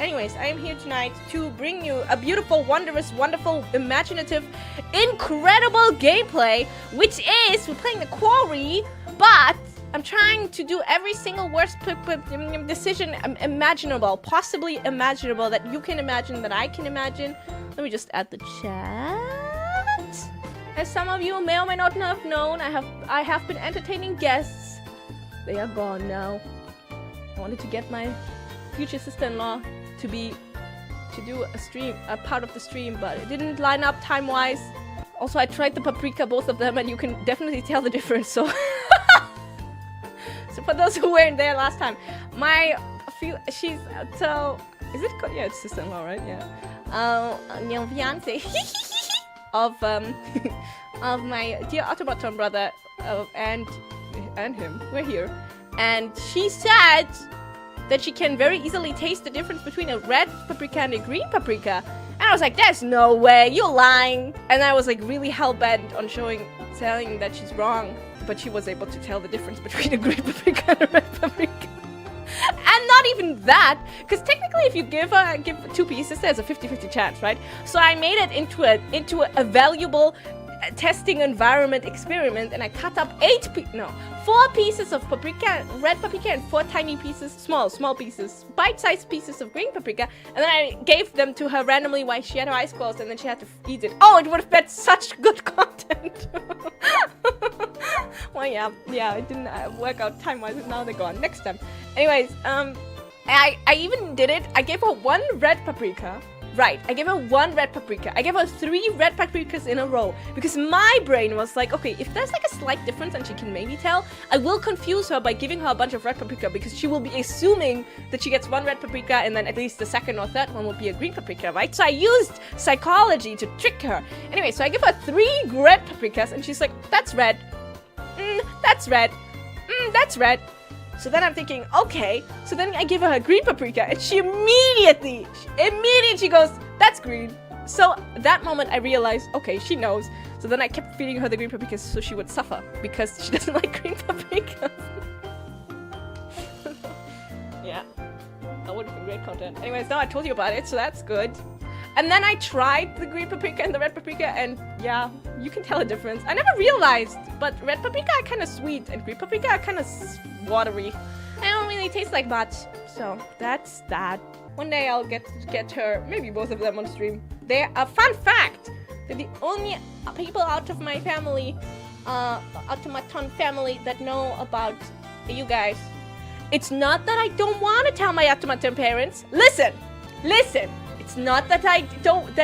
anyways, I am here tonight to bring you a beautiful, wondrous, wonderful, imaginative, incredible gameplay, which is, we're playing the Quarry, but I'm trying to do every single worst decision imaginable, possibly imaginable, that you can imagine, that I can imagine. Let me just add the chat. As some of you may or may not have known, I have been entertaining guests. They are gone now. I wanted to get my future sister-in-law to do a part of the stream, but it didn't line up time-wise. Also, I tried the Paprika, both of them, and you can definitely tell the difference, so... So for those who weren't there last time, she's, so... Is it called? Yeah, it's sister-in-law, right? Yeah. Fiance of my dear Automaton brother, and him. We're here. And she said that she can very easily taste the difference between a red paprika and a green paprika. And I was like, there's no way, you're lying. And I was like really hell-bent on telling that she's wrong. But she was able to tell the difference between a green paprika and a red paprika. And not even that, because technically if you give two pieces, there's a 50-50 chance, right? So I made it into a valuable testing environment experiment, and I cut up 4 pieces of paprika, red paprika, and 4 tiny pieces, small pieces, bite-sized pieces of green paprika, and then I gave them to her randomly while she had her eyes closed, and then she had to eat it. Oh, it would have been such good content. Well, yeah, it didn't work out time-wise, and now they're gone. Next time. Anyways, I even did it. I gave her 1 red paprika. Right, I gave her 1 red paprika. I gave her 3 red paprikas in a row. Because my brain was like, okay, if there's like a slight difference and she can maybe tell, I will confuse her by giving her a bunch of red paprika, because she will be assuming that she gets 1 red paprika and then at least the second or third one will be a green paprika, right? So I used psychology to trick her. Anyway, so I give her 3 red paprikas and she's like, that's red. That's red. That's red. So then I'm thinking, okay. So then I give her a green paprika, and she immediately goes, that's green. So that moment I realized, okay, she knows. So then I kept feeding her the green paprikas so she would suffer, because she doesn't like green paprikas. Yeah, that would have been great content. Anyways, now I told you about it, so that's good. And then I tried the green paprika and the red paprika, and yeah, you can tell a difference. I never realized, but red paprika are kind of sweet, and green paprika are kind of watery. They don't really taste like much, so that's that. One day I'll get her, maybe both of them on stream. They're a fun fact. They're the only people out of my family, Automaton family, that know about you guys. It's not that I don't want to tell my Automaton parents. Listen. It's not that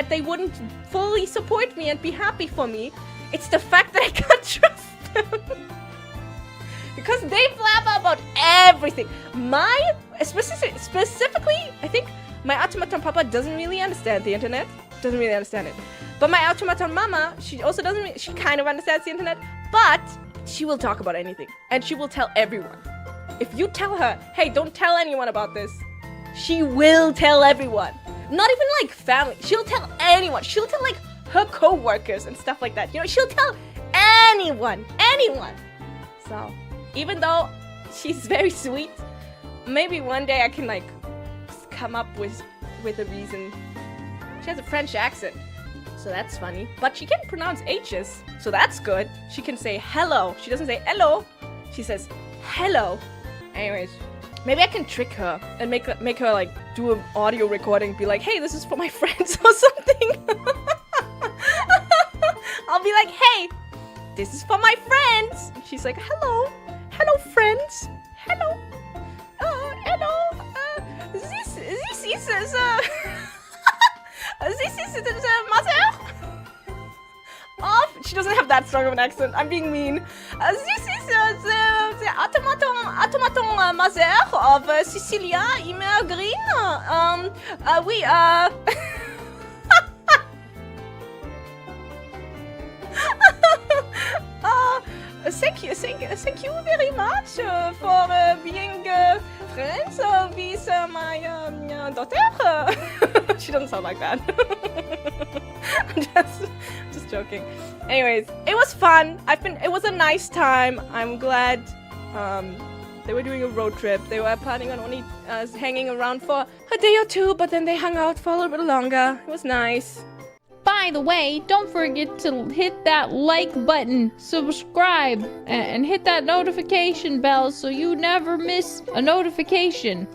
they wouldn't fully support me and be happy for me. It's the fact that I can't trust them. Because they flabber about everything. Specifically, I think my Automaton papa doesn't really understand the internet. Doesn't really understand it. But my Automaton mama, she also doesn't, she kind of understands the internet, but she will talk about anything. And she will tell everyone. If you tell her, hey, don't tell anyone about this, she will tell everyone. Not even like family. She'll tell anyone. She'll tell like her co-workers and stuff like that. You know, she'll tell anyone. So, even though she's very sweet, maybe one day I can like come up with a reason. She has a French accent, so that's funny. But she can pronounce H's, so that's good. She can say hello. She doesn't say hello. She says hello. Anyways. Maybe I can trick her and make her like do an audio recording, be like, hey, this is for my friends or something. I'll be like, hey, this is for my friends. And she's like, hello friends, hello, this is mother of. She doesn't have that strong of an accent. I'm being mean. This is the Automaton mother of Cecilia Immergreen. Thank you very much for being friends with my daughter. She doesn't sound like that. I'm just joking. Anyways, it was fun. It was a nice time. I'm glad They were doing a road trip. They were planning on only hanging around for a day or two, but then they hung out for a little bit longer. It was nice. By the way, don't forget to hit that like button, subscribe, and hit that notification bell so you never miss a notification.